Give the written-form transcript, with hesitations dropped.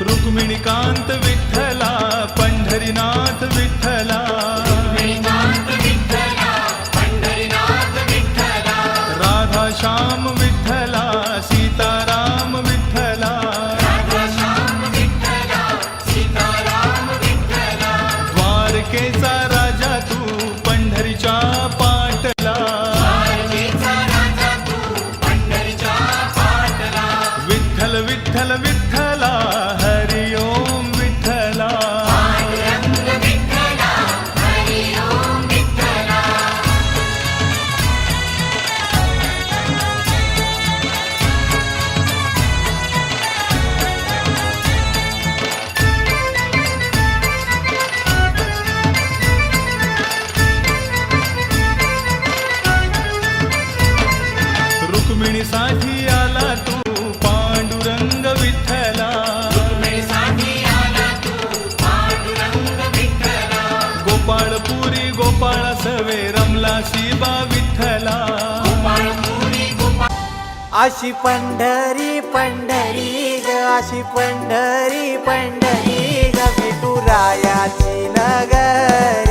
रुक्मिणीकांत विठ्ठला पंढरीनाथ विठ्ठला राधा श्याम विठ्ठला सीताराम विठ्ठला द्वारकेचा राजा तू पंढरीच्या पाटला विठ्ठल विठ्ठल विठ्ठला हरि ओम विठ्ठला रुक्मिणीसाठी आला तू पांडुरंग विठ्ठला गोपाळपुरी गोपाळ सवे रमला शिबा विठ्ठला अशी पंढरी पंढरी ग अशी पंढरी पंढरी ग विठुरायाची नगरी